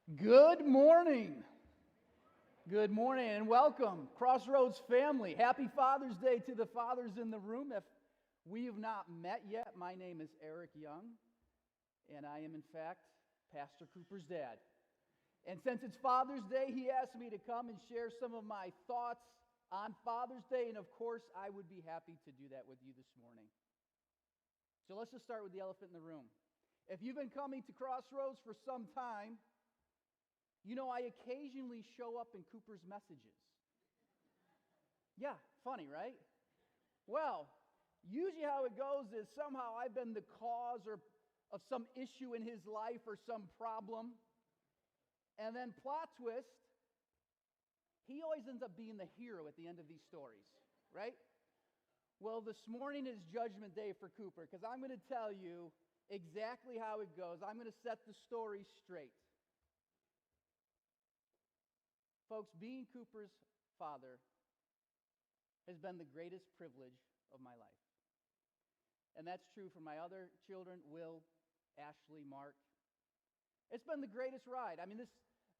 Good morning. Good morning and welcome, Crossroads family. Happy Father's Day to the fathers in the room. If we have not met yet, my name is Eric Young, and I am, in fact, Pastor Cooper's dad. And since it's Father's Day, he asked me to come and share some of my thoughts on Father's Day, and of course, I would be happy to do that with you this morning. So let's just start with the elephant in the room. If you've been coming to Crossroads for some time, you know, I occasionally show up in Cooper's messages. Yeah, funny, right? Well, usually how it goes is somehow I've been the cause of some issue in his life or some problem. And then plot twist, he always ends up being the hero at the end of these stories, right? Well, this morning is Judgment Day for Cooper because I'm going to tell you exactly how it goes. I'm going to set the story straight. Folks, being Cooper's father has been the greatest privilege of my life. And that's true for my other children, Will, Ashley, Mark. It's been the greatest ride. I mean, this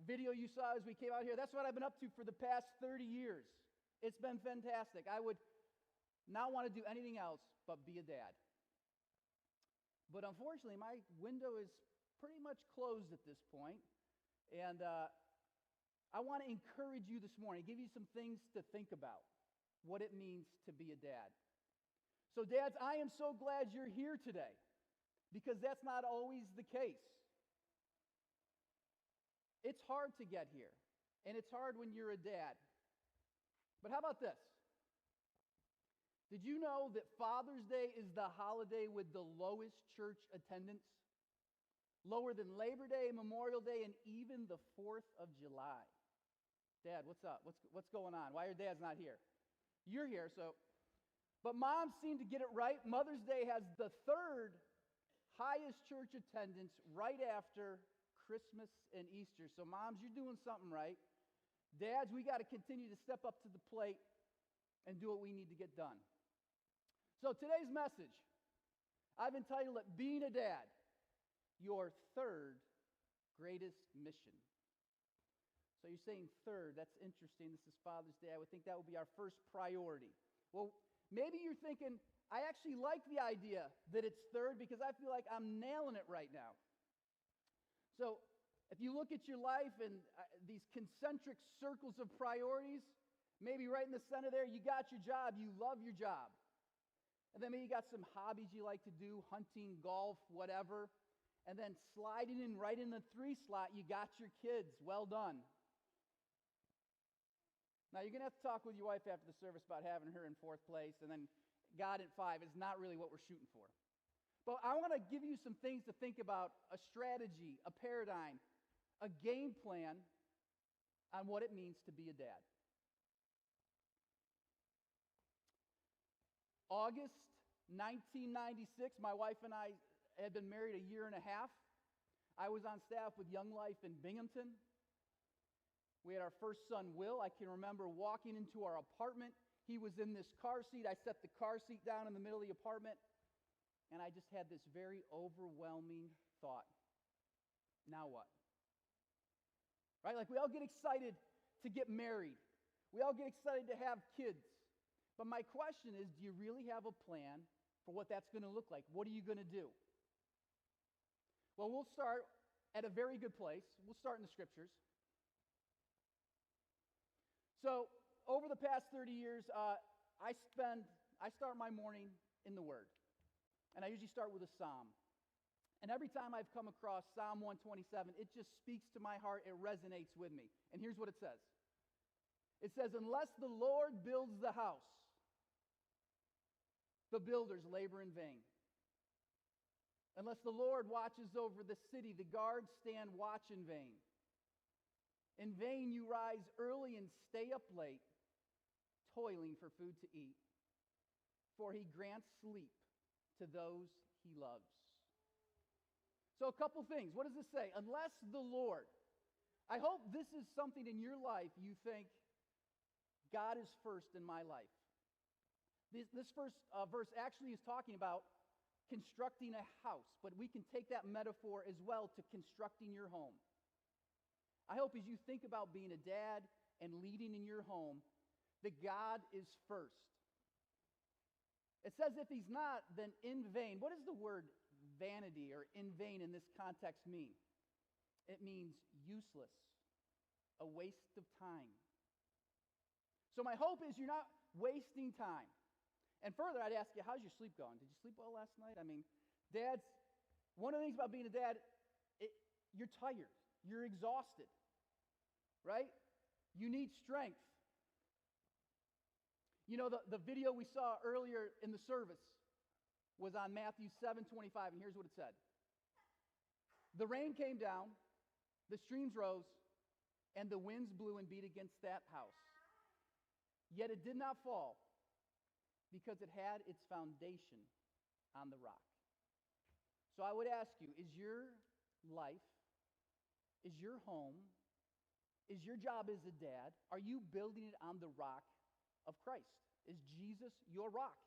video you saw as we came out here, that's what I've been up to for the past 30 years. It's been fantastic. I would not want to do anything else but be a dad. But unfortunately, my window is pretty much closed at this point. And I want to encourage you this morning, give you some things to think about, what it means to be a dad. So dads, I am so glad you're here today, because that's not always the case. It's hard to get here, and it's hard when you're a dad. But how about this? Did you know that Father's Day is the holiday with the lowest church attendance? Lower than Labor Day, Memorial Day, and even the 4th of July. Dad, what's up? What's going on? Why are dads not here? You're here, so. But moms seem to get it right. Mother's Day has the third highest church attendance right after Christmas and Easter. So moms, you're doing something right. Dads, we got to continue to step up to the plate and do what we need to get done. So today's message, I've entitled it, Being a Dad, Your Third Greatest Mission. So you're saying third, that's interesting. This is Father's Day. I would think that would be our first priority. Well, maybe you're thinking, I actually like the idea that it's third because I feel like I'm nailing it right now. So if you look at your life and these concentric circles of priorities, maybe right in the center there, you got your job, you love your job. And then maybe you got some hobbies you like to do, hunting, golf, whatever. And then sliding in right in the 3 slot, you got your kids. Well done. Now, you're going to have to talk with your wife after the service about having her in 4th place, and then God at 5 is not really what we're shooting for. But I want to give you some things to think about, a strategy, a paradigm, a game plan on what it means to be a dad. August 1996, my wife and I had been married a year and a half. I was on staff with Young Life in Binghamton. We had our first son, Will. I can remember walking into our apartment. He was in this car seat. I set the car seat down in the middle of the apartment, and I just had this very overwhelming thought. Now what? Right? Like we all get excited to get married. We all get excited to have kids. But my question is, do you really have a plan for what that's going to look like? What are you going to do? Well, we'll start at a very good place. We'll start in the scriptures. So, over the past 30 years, I start my morning in the Word. And I usually start with a psalm. And every time I've come across Psalm 127, it just speaks to my heart. It resonates with me. And here's what it says. It says, unless the Lord builds the house, the builders labor in vain. Unless the Lord watches over the city, the guards stand watch in vain. In vain you rise early and stay up late, toiling for food to eat. For he grants sleep to those he loves. So a couple things. What does this say? Unless the Lord. I hope this is something in your life you think, God is first in my life. This first verse actually is talking about constructing a house, but we can take that metaphor as well to constructing your home. I hope as you think about being a dad and leading in your home, that God is first. It says if he's not, then in vain. What does the word vanity or in vain in this context mean? It means useless, a waste of time. So my hope is you're not wasting time. And further, I'd ask you, how's your sleep going? Did you sleep well last night? I mean, dads, one of the things about being a dad, you're tired. You're exhausted, right? You need strength. You know, the video we saw earlier in the service was on Matthew 7:25, and here's what it said. The rain came down, the streams rose, and the winds blew and beat against that house. Yet it did not fall, because it had its foundation on the rock. So I would ask you, is your life, is your home, is your job as a dad, are you building it on the rock of Christ? Is Jesus your rock?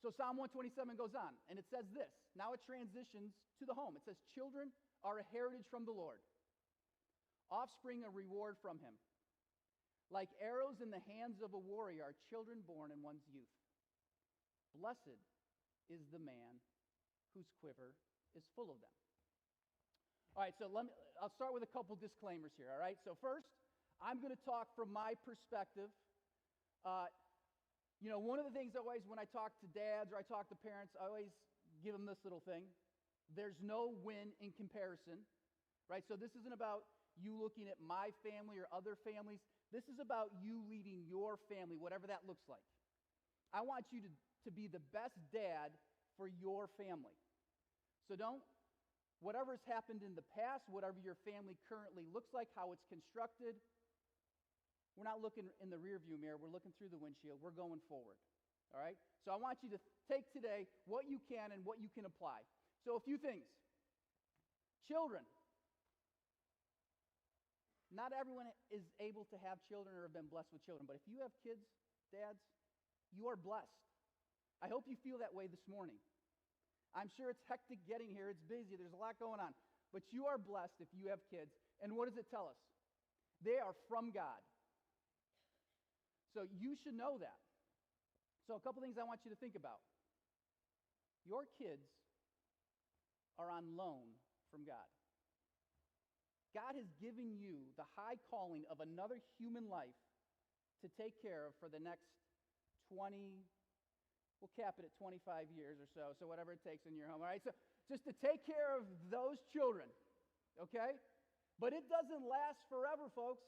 So Psalm 127 goes on, and it says this. Now it transitions to the home. It says, children are a heritage from the Lord, offspring a reward from him. Like arrows in the hands of a warrior are children born in one's youth. Blessed is the man whose quiver is full of them. All right, so I'll start with a couple disclaimers here, all right? So first, I'm going to talk from my perspective. One of the things always when I talk to dads or I talk to parents, I always give them this little thing. There's no win in comparison, right? So this isn't about you looking at my family or other families. This is about you leading your family, whatever that looks like. I want you to be the best dad for your family. So whatever's happened in the past, whatever your family currently looks like, how it's constructed, we're not looking in the rearview mirror. We're looking through the windshield. We're going forward. All right? So I want you to take today what you can and what you can apply. So a few things. Children. Not everyone is able to have children or have been blessed with children. But if you have kids, dads, you are blessed. I hope you feel that way this morning. I'm sure it's hectic getting here. It's busy. There's a lot going on. But you are blessed if you have kids. And what does it tell us? They are from God. So you should know that. So a couple things I want you to think about. Your kids are on loan from God. God has given you the high calling of another human life to take care of for the next 20, we'll cap it at 25 years or so whatever it takes in your home, all right? So just to take care of those children, okay? But it doesn't last forever, folks.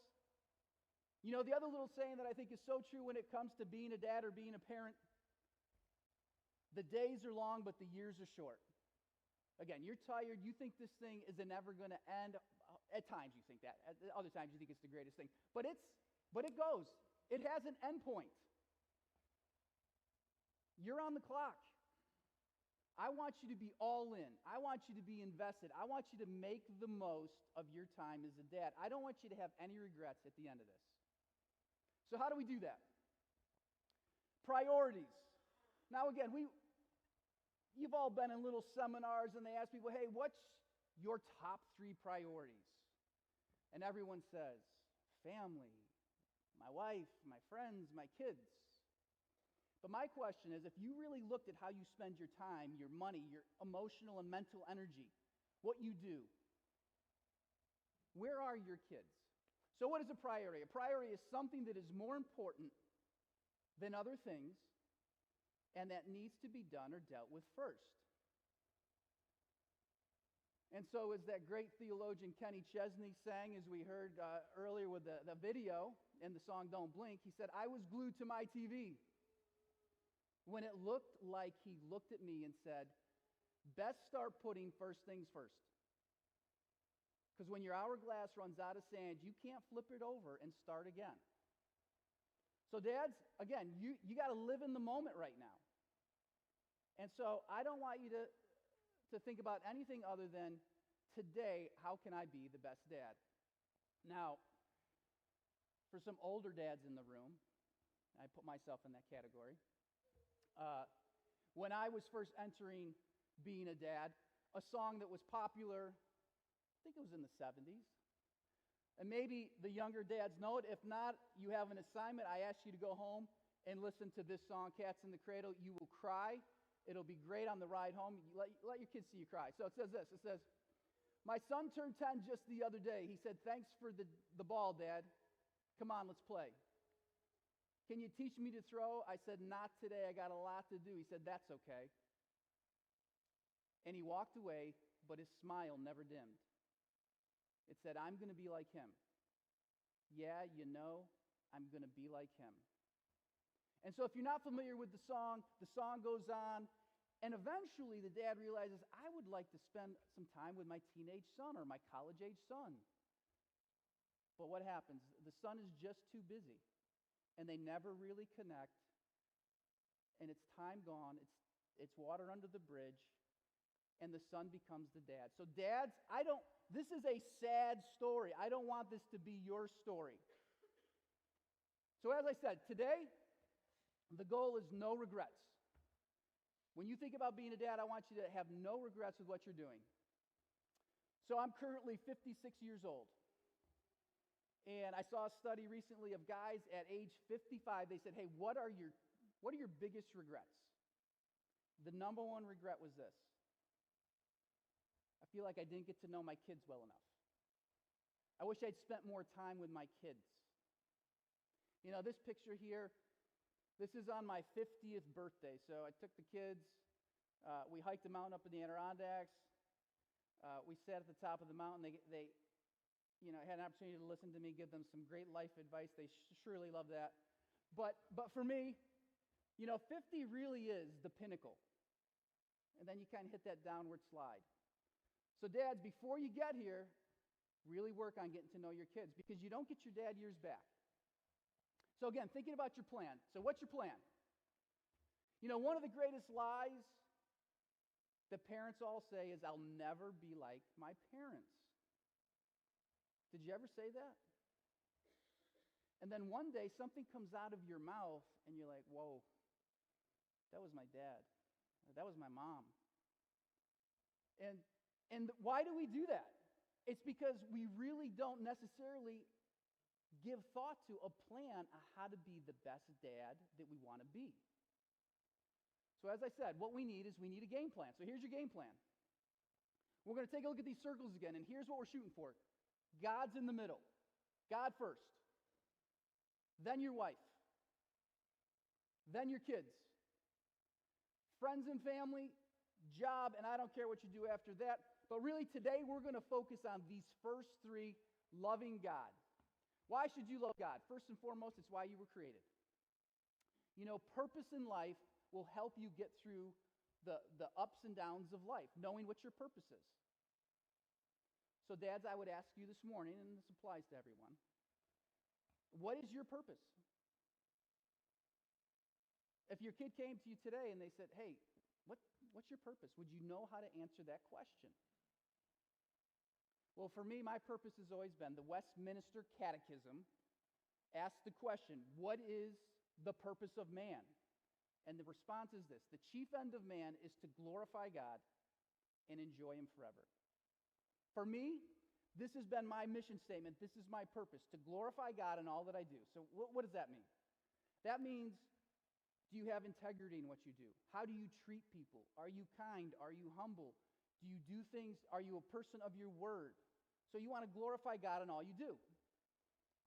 You know, the other little saying that I think is so true when it comes to being a dad or being a parent, the days are long, but the years are short. Again, you're tired. You think this thing is never going to end. At times you think that. At other times you think it's the greatest thing. But it goes. It has an end point. You're on the clock. I want you to be all in. I want you to be invested. I want you to make the most of your time as a dad. I don't want you to have any regrets at the end of this. So how do we do that? Priorities. Now again, you've all been in little seminars and they ask people, hey, what's your top 3 priorities? And everyone says, family, my wife, my friends, my kids. But my question is, if you really looked at how you spend your time, your money, your emotional and mental energy, what you do, where are your kids? So what is a priority? A priority is something that is more important than other things and that needs to be done or dealt with first. And so as that great theologian Kenny Chesney sang, as we heard earlier with the video in the song Don't Blink, he said, I was glued to my TV when it looked like he looked at me and said, best start putting first things first. Because when your hourglass runs out of sand, you can't flip it over and start again. So dads, again, you got to live in the moment right now. And so I don't want you to think about anything other than today, how can I be the best dad? Now, for some older dads in the room, I put myself in that category. When I was first entering being a dad, a song that was popular think it was in the 70s. And maybe the younger dads know it. If not, you have an assignment. I ask you to go home and listen to this song, Cats in the Cradle. You will cry. It'll be great on the ride home. Let your kids see you cry. So it says this. It says, my son turned 10 just the other day. He said, thanks for the ball, Dad. Come on, let's play. Can you teach me to throw? I said, not today. I got a lot to do. He said, that's okay. And he walked away, but his smile never dimmed. It said, I'm going to be like him. Yeah, you know, I'm going to be like him. And so if you're not familiar with the song goes on, and eventually the dad realizes, I would like to spend some time with my teenage son or my college-age son. But what happens? The son is just too busy, and they never really connect, and it's time gone, it's water under the bridge, and the son becomes the dad. So dads, this is a sad story. I don't want this to be your story. So as I said, today, the goal is no regrets. When you think about being a dad, I want you to have no regrets with what you're doing. So I'm currently 56 years old. And I saw a study recently of guys at age 55. They said, hey, what are your biggest regrets? The number one regret was this. I feel like I didn't get to know my kids well enough. I wish I'd spent more time with my kids. You know, this picture here, this is on my 50th birthday. So I took the kids. We hiked a mountain up in the Adirondacks. We sat at the top of the mountain. They had an opportunity to listen to me, give them some great life advice. They surely love that. But for me, 50 really is the pinnacle. And then you kind of hit that downward slide. So dads, before you get here, really work on getting to know your kids, because you don't get your dad years back. So again, thinking about your plan. So what's your plan? One of the greatest lies that parents all say is, I'll never be like my parents. Did you ever say that? And then one day something comes out of your mouth and you're like, whoa, that was my dad. Or that was my mom. And why do we do that? It's because we really don't necessarily give thought to a plan on how to be the best dad that we want to be. So as I said, what we need a game plan. So here's your game plan. We're going to take a look at these circles again, and here's what we're shooting for. God's in the middle. God first. Then your wife. Then your kids. Friends and family, job, and I don't care what you do after that. But really today we're going to focus on these first three: loving God. Why should you love God? First and foremost, it's why you were created. Purpose in life will help you get through the ups and downs of life, knowing what your purpose is. So dads, I would ask you this morning, and this applies to everyone, what is your purpose? If your kid came to you today and they said, hey, what's your purpose? Would you know how to answer that question? Well, for me, my purpose has always been the Westminster Catechism asks the question, what is the purpose of man? And the response is this: the chief end of man is to glorify God and enjoy him forever. For me, this has been my mission statement. This is my purpose, to glorify God in all that I do. So what does that mean? That means, do you have integrity in what you do? How do you treat people? Are you kind? Are you humble? Do you do things? Are you a person of your word? So you want to glorify God in all you do.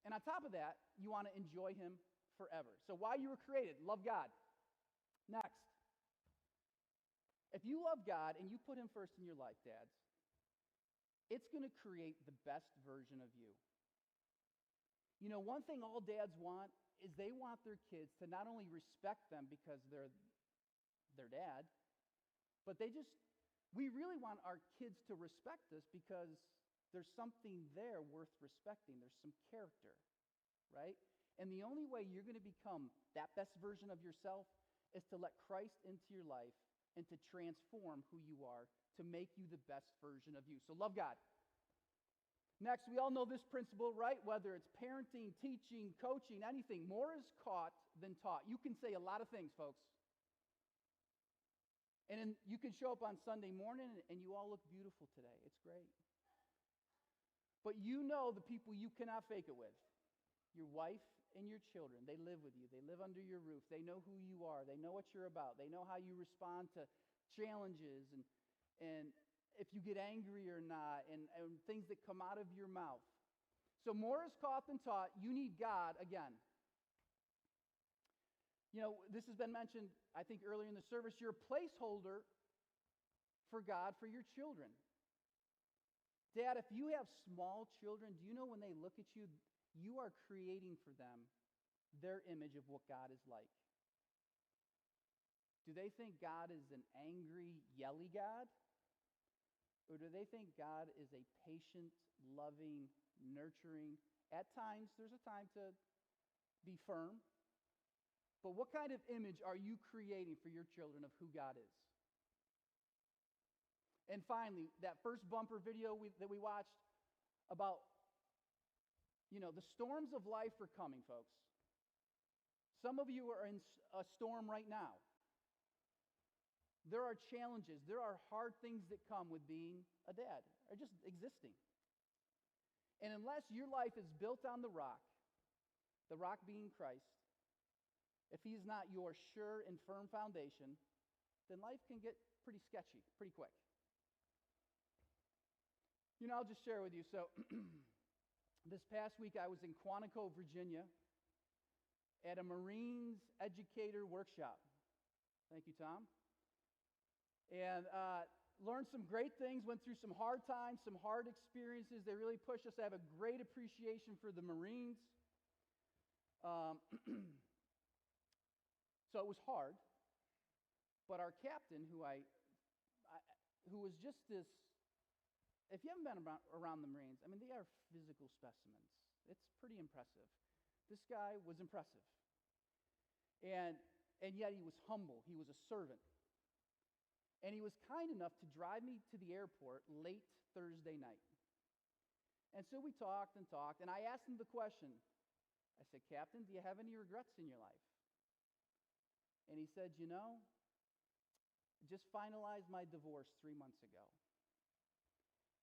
And on top of that, you want to enjoy him forever. So why you were created, love God. Next, if you love God and you put him first in your life, dads, it's going to create the best version of you. One thing all dads want is they want their kids to not only respect them because they're their dad, but we really want our kids to respect us because there's something there worth respecting. There's some character, right? And the only way you're going to become that best version of yourself is to let Christ into your life and to transform who you are to make you the best version of you. So love God. Next, we all know this principle, right? Whether it's parenting, teaching, coaching, anything, more is caught than taught. You can say a lot of things, folks. And you can show up on Sunday morning and you all look beautiful today. It's great. But you know the people you cannot fake it with. Your wife and your children. They live with you. They live under your roof. They know who you are. They know what you're about. They know how you respond to challenges and if you get angry or not, and things that come out of your mouth. So more is caught than taught. You need God again. You know, this has been mentioned, I think, earlier in the service. You're a placeholder for God for your children. Dad, if you have small children, do you know when they look at you, you are creating for them their image of what God is like? Do they think God is an angry, yelly God? Or do they think God is a patient, loving, nurturing? At times, there's a time to be firm. But what kind of image are you creating for your children of who God is? And finally, that first bumper video that we watched about, the storms of life are coming, folks. Some of you are in a storm right now. There are challenges. There are hard things that come with being a dad, or just existing. And unless your life is built on the rock being Christ, if he's not your sure and firm foundation, then life can get pretty sketchy, pretty quick. I'll just share with you. So this past week I was in Quantico, Virginia at a Marines educator workshop. Thank you, Tom. And learned some great things, went through some hard times, some hard experiences. They really pushed us. I have a great appreciation for the Marines. So it was hard. But our captain, who was just this, if you haven't been around the Marines, I mean, they are physical specimens. It's pretty impressive. This guy was impressive. And yet he was humble. He was a servant. And he was kind enough to drive me to the airport late Thursday night. And so we talked, and I asked him the question. I said, Captain, do you have any regrets in your life? And he said, just finalized my divorce 3 months ago.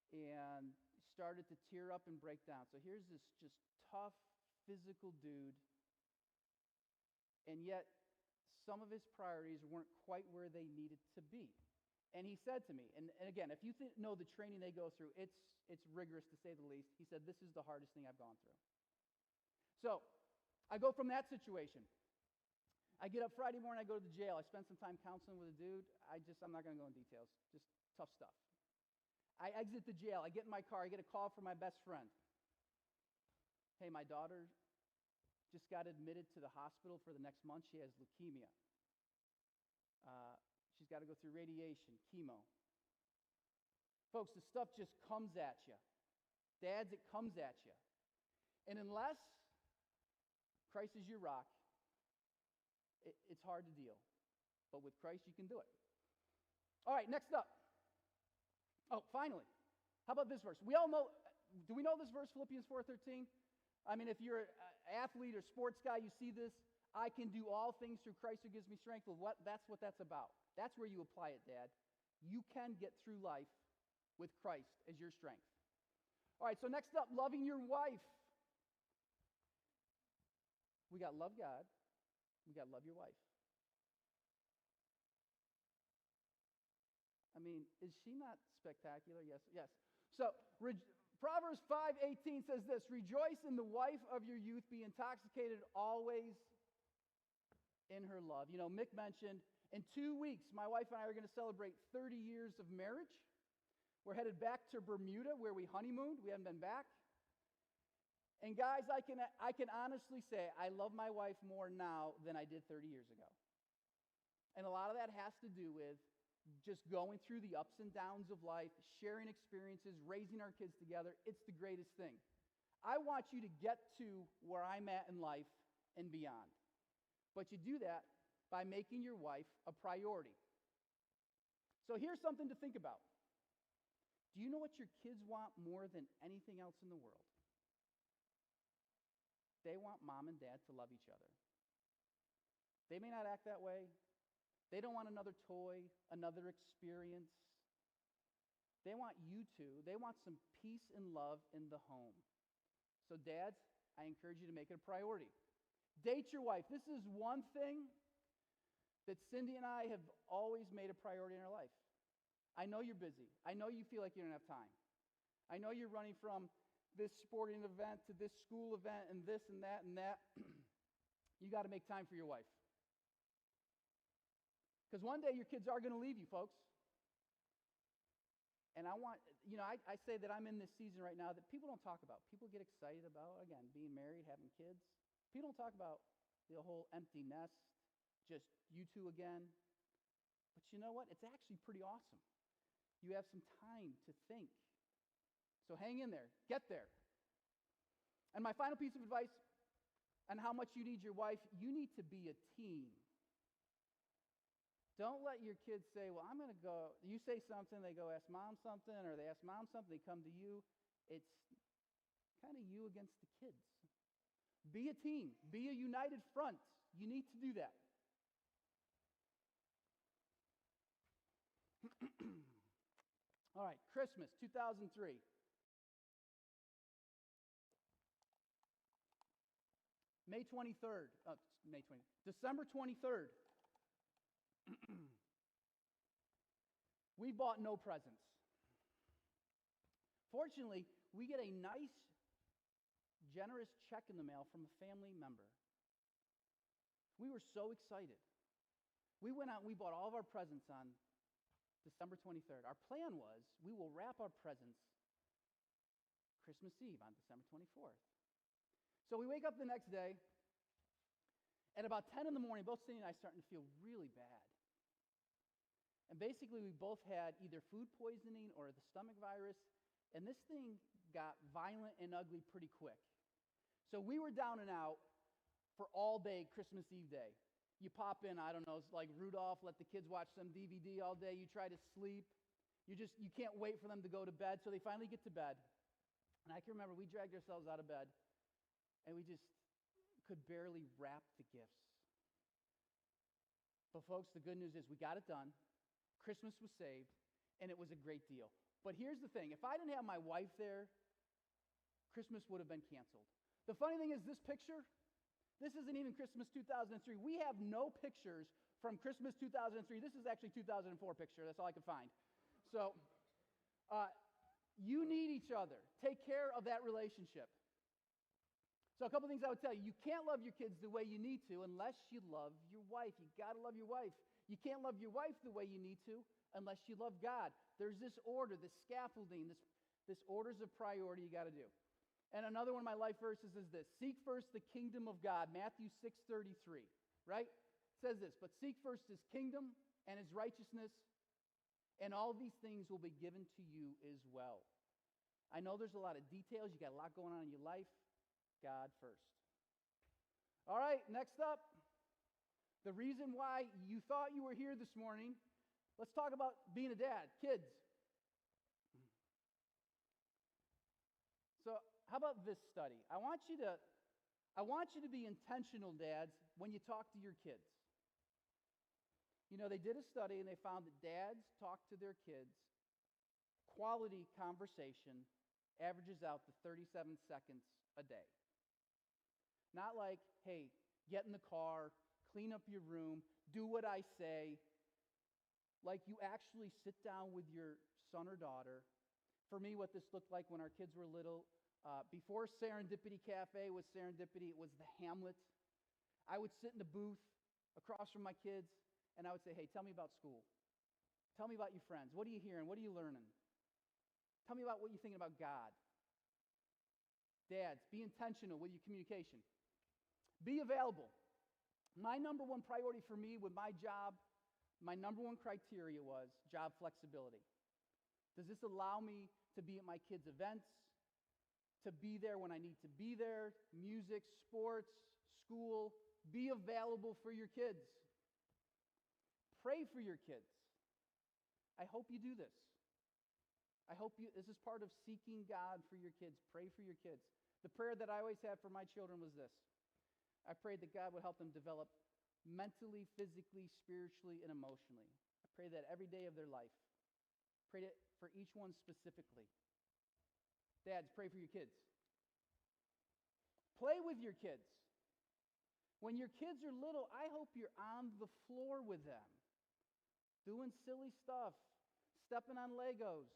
And started to tear up and break down. So here's this just tough, physical dude. And yet, some of his priorities weren't quite where they needed to be. And he said to me, and again, if you know the training they go through, it's rigorous to say the least. He said, this is the hardest thing I've gone through. So I go from that situation. I get up Friday morning, I go to the jail. I spend some time counseling with a dude. I'm not going to go in details. Just tough stuff. I exit the jail. I get in my car. I get a call from my best friend. Hey, my daughter just got admitted to the hospital for the next month. She has leukemia. She's got to go through radiation, chemo. Folks, the stuff just comes at you. Dads, it comes at you. And unless Christ is your rock, it's hard to deal. But with Christ, you can do it. All right, next up. Oh, finally. How about this verse? Do we know this verse, Philippians 4:13? I mean, if you're an athlete or sports guy, you see this. I can do all things through Christ who gives me strength. Well, that's what that's about. That's where you apply it, Dad. You can get through life with Christ as your strength. All right, so next up, loving your wife. We got love God. We got love your wife. I mean, is she not spectacular? Yes, yes. So Proverbs 5:18 says this, rejoice in the wife of your youth, be intoxicated always in her love. Mick mentioned, in 2 weeks, my wife and I are going to celebrate 30 years of marriage. We're headed back to Bermuda where we honeymooned. We haven't been back. And guys, I can honestly say I love my wife more now than I did 30 years ago. And a lot of that has to do with just going through the ups and downs of life, sharing experiences, raising our kids together. It's the greatest thing. I want you to get to where I'm at in life and beyond. But you do that by making your wife a priority. So here's something to think about. Do you know what your kids want more than anything else in the world? They want mom and dad to love each other. They may not act that way. They don't want another toy, another experience. They want you to. They want some peace and love in the home. So dads, I encourage you to make it a priority. Date your wife. This is one thing that Cindy and I have always made a priority in our life. I know you're busy. I know you feel like you don't have time. I know you're running from this sporting event to this school event and this and that and that. You got to make time for your wife. Because one day your kids are going to leave you, folks. And I want, I say that I'm in this season right now that people don't talk about. People get excited about, again, being married, having kids. People don't talk about the whole empty nest, just you two again. But you know what? It's actually pretty awesome. You have some time to think. So hang in there. Get there. And my final piece of advice on how much you need your wife, you need to be a team. Don't let your kids say, well, I'm going to go. You say something, they go ask mom something, or they ask mom something, they come to you. It's kind of you against the kids. Be a team. Be a united front. You need to do that. All right, Christmas 2003. December 23rd. We bought no presents. Fortunately, we get a nice, generous check in the mail from a family member. We were so excited. We went out and we bought all of our presents on December 23rd. Our plan was we will wrap our presents Christmas Eve on December 24th. So we wake up the next day. At about 10 in the morning, both Cindy and I starting to feel really bad. And basically, we both had either food poisoning or the stomach virus, and this thing got violent and ugly pretty quick. So we were down and out for all day Christmas Eve day. You pop in, I don't know, it's like Rudolph, let the kids watch some DVD all day. You try to sleep. You can't wait for them to go to bed, so they finally get to bed. And I can remember we dragged ourselves out of bed, and we just could barely wrap the gifts. But folks, the good news is we got it done. Christmas was saved, and it was a great deal. But here's the thing. If I didn't have my wife there, Christmas would have been canceled. The funny thing is this picture, this isn't even Christmas 2003. We have no pictures from Christmas 2003. This is actually 2004 picture. That's all I could find. So you need each other. Take care of that relationship. So a couple things I would tell you. You can't love your kids the way you need to unless you love your wife. You got to love your wife. You can't love your wife the way you need to unless you love God. There's this order, this scaffolding, this orders of priority you got to do. And another one of my life verses is this. Seek first the kingdom of God, Matthew 6:33, right? It says this, but seek first his kingdom and his righteousness, and all these things will be given to you as well. I know there's a lot of details. You got a lot going on in your life. God first. All right, next up. The reason why you thought you were here this morning, let's talk about being a dad, kids. So how about this study? I want you to be intentional, dads, when you talk to your kids. You know, they did a study and they found that dads talk to their kids. Quality conversation averages out to 37 seconds a day. Not like, hey, get in the car, clean up your room, do what I say. Like you actually sit down with your son or daughter. For me, what this looked like when our kids were little, before Serendipity Cafe was Serendipity, it was the Hamlet. I would sit in the booth across from my kids, and I would say, hey, tell me about school. Tell me about your friends. What are you hearing? What are you learning? Tell me about what you're thinking about God. Dads, be intentional with your communication. Be available. My number one priority for me with my job, my number one criteria was job flexibility. Does this allow me to be at my kids' events, to be there when I need to be there, music, sports, school? Be available for your kids. Pray for your kids. I hope you do this. This is part of seeking God for your kids. Pray for your kids. The prayer that I always had for my children was this. I prayed that God would help them develop mentally, physically, spiritually, and emotionally. I pray that every day of their life. Pray for each one specifically. Dads, pray for your kids. Play with your kids. When your kids are little, I hope you're on the floor with them, doing silly stuff, stepping on Legos,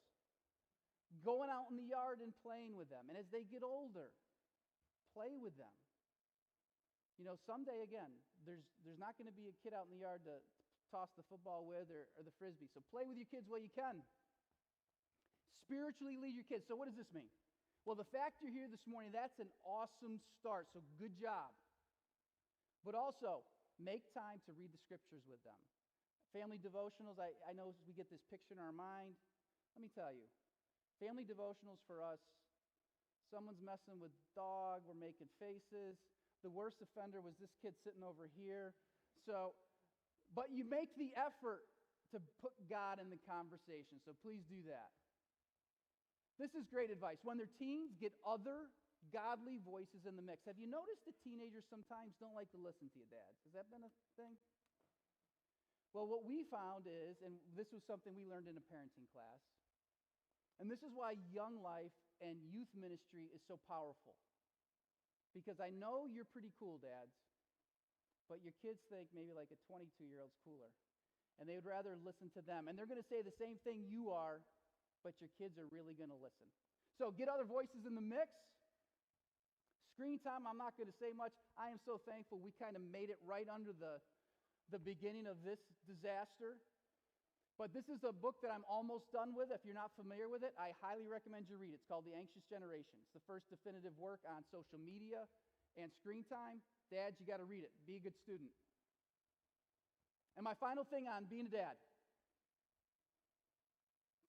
going out in the yard and playing with them. And as they get older, play with them. You know, someday, again, there's not going to be a kid out in the yard to toss the football with or the frisbee. So play with your kids while you can. Spiritually lead your kids. So what does this mean? Well, the fact you're here this morning, that's an awesome start. So good job. But also, make time to read the scriptures with them. Family devotionals, I know we get this picture in our mind. Let me tell you, family devotionals for us, someone's messing with dog, we're making faces. The worst offender was this kid sitting over here. So, but you make the effort to put God in the conversation, so please do that. This is great advice. When they're teens, get other godly voices in the mix. Have you noticed that teenagers sometimes don't like to listen to you, dads? Has that been a thing? Well, what we found is, and this was something we learned in a parenting class, and this is why young life and youth ministry is so powerful. Because I know you're pretty cool, dads, but your kids think maybe like a 22-year-old's cooler. And they would rather listen to them. And they're going to say the same thing you are, but your kids are really going to listen. So get other voices in the mix. Screen time, I'm not going to say much. I am so thankful we kind of made it right under the beginning of this disaster. But this is a book that I'm almost done with. If you're not familiar with it, I highly recommend you read it. It's called The Anxious Generation. It's the first definitive work on social media and screen time. Dads, you got to read it. Be a good student. And my final thing on being a dad.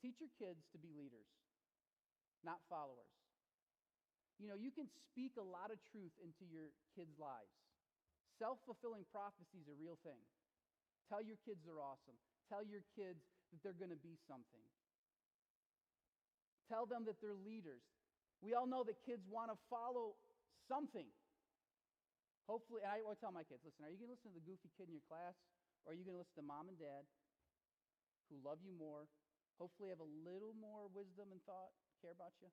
Teach your kids to be leaders, not followers. You know, you can speak a lot of truth into your kids' lives. Self-fulfilling prophecy is a real thing. Tell your kids they're awesome. Tell your kids that they're going to be something. Tell them that they're leaders. We all know that kids want to follow something. Hopefully, and I always tell my kids, listen, are you going to listen to the goofy kid in your class? Or are you going to listen to mom and dad who love you more, hopefully have a little more wisdom and thought, care about you?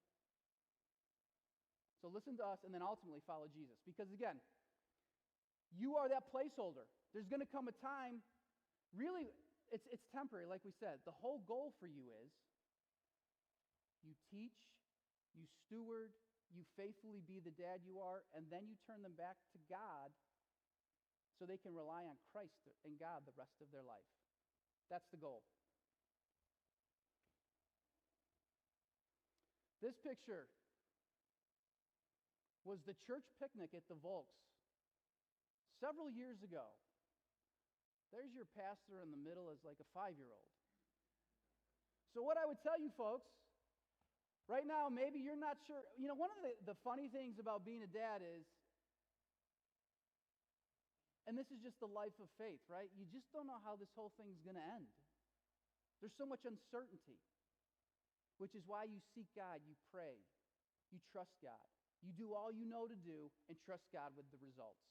So listen to us and then ultimately follow Jesus. Because again, you are that placeholder. There's going to come a time, really, it's temporary, like we said. The whole goal for you is you teach, you steward, you faithfully be the dad you are, and then you turn them back to God so they can rely on Christ and God the rest of their life. That's the goal. This picture was the church picnic at the Volks several years ago. There's your pastor in the middle as like a 5-year-old. So what I would tell you folks, right now, maybe you're not sure. You know, one of the funny things about being a dad is, and this is just the life of faith, right? You just don't know how this whole thing's going to end. There's so much uncertainty, which is why you seek God, you pray, you trust God. You do all you know to do and trust God with the results.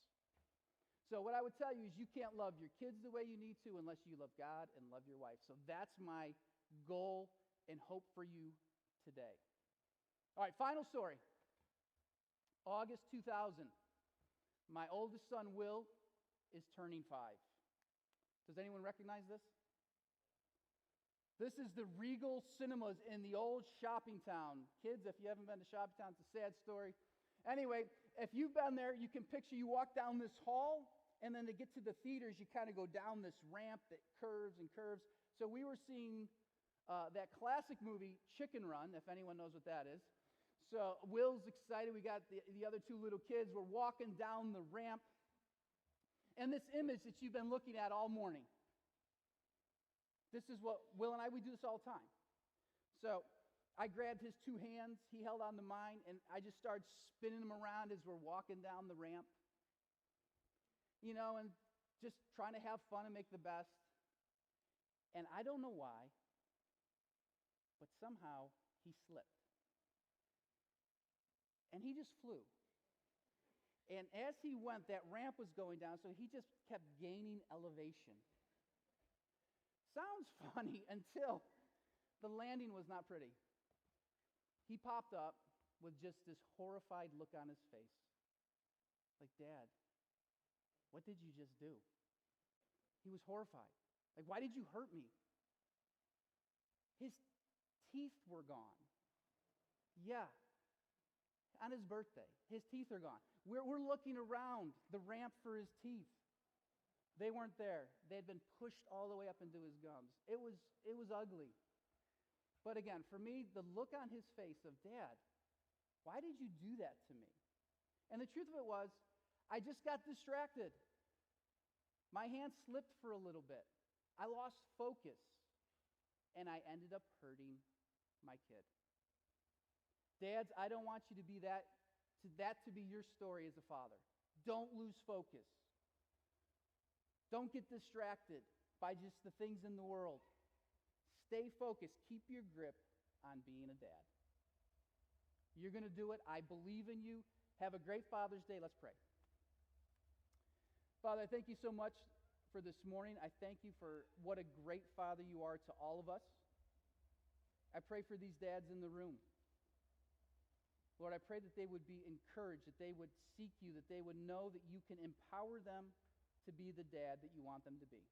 So what I would tell you is you can't love your kids the way you need to unless you love God and love your wife. So that's my goal and hope for you today. All right, final story. August 2000. My oldest son, Will, is turning 5. Does anyone recognize this? This is the Regal Cinemas in the old shopping town. Kids, if you haven't been to shopping town, it's a sad story. Anyway, if you've been there, you can picture you walk down this hall, and then to get to the theaters, you kind of go down this ramp that curves and curves. So we were seeing that classic movie, Chicken Run, if anyone knows what that is. So Will's excited. We got the other two little kids. We're walking down the ramp. And this image that you've been looking at all morning. This is what Will and I, we do this all the time. So I grabbed his two hands. He held on to mine. And I just started spinning him around as we're walking down the ramp. You know, and just trying to have fun and make the best. And I don't know why, but somehow he slipped. And he just flew. And as he went, that ramp was going down, so he just kept gaining elevation. Sounds funny until The landing was not pretty. He popped up with just this horrified look on his face. Like, Dad, what did you just do? He was horrified. Like, why did you hurt me? His teeth were gone. Yeah, on his birthday, his teeth are gone. We're looking around the ramp for his teeth. They weren't there. They had been pushed all the way up into his gums. It was ugly. But again, for me, the look on his face of, Dad, why did you do that to me? And the truth of it was, I just got distracted. My hand slipped for a little bit. I lost focus. And I ended up hurting my kid. Dads, I don't want you to be that to be your story as a father. Don't lose focus. Don't get distracted by just the things in the world. Stay focused. Keep your grip on being a dad. You're going to do it. I believe in you. Have a great Father's Day. Let's pray. Father, I thank you so much for this morning. I thank you for what a great father you are to all of us. I pray for these dads in the room. Lord, I pray that they would be encouraged, that they would seek you, that they would know that you can empower them to be the dad that you want them to be.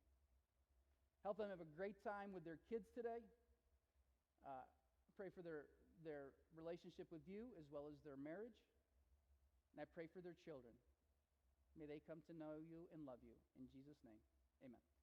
Help them have a great time with their kids today. Pray for their relationship with you as well as their marriage. And I pray for their children. May they come to know you and love you. In Jesus' name, amen.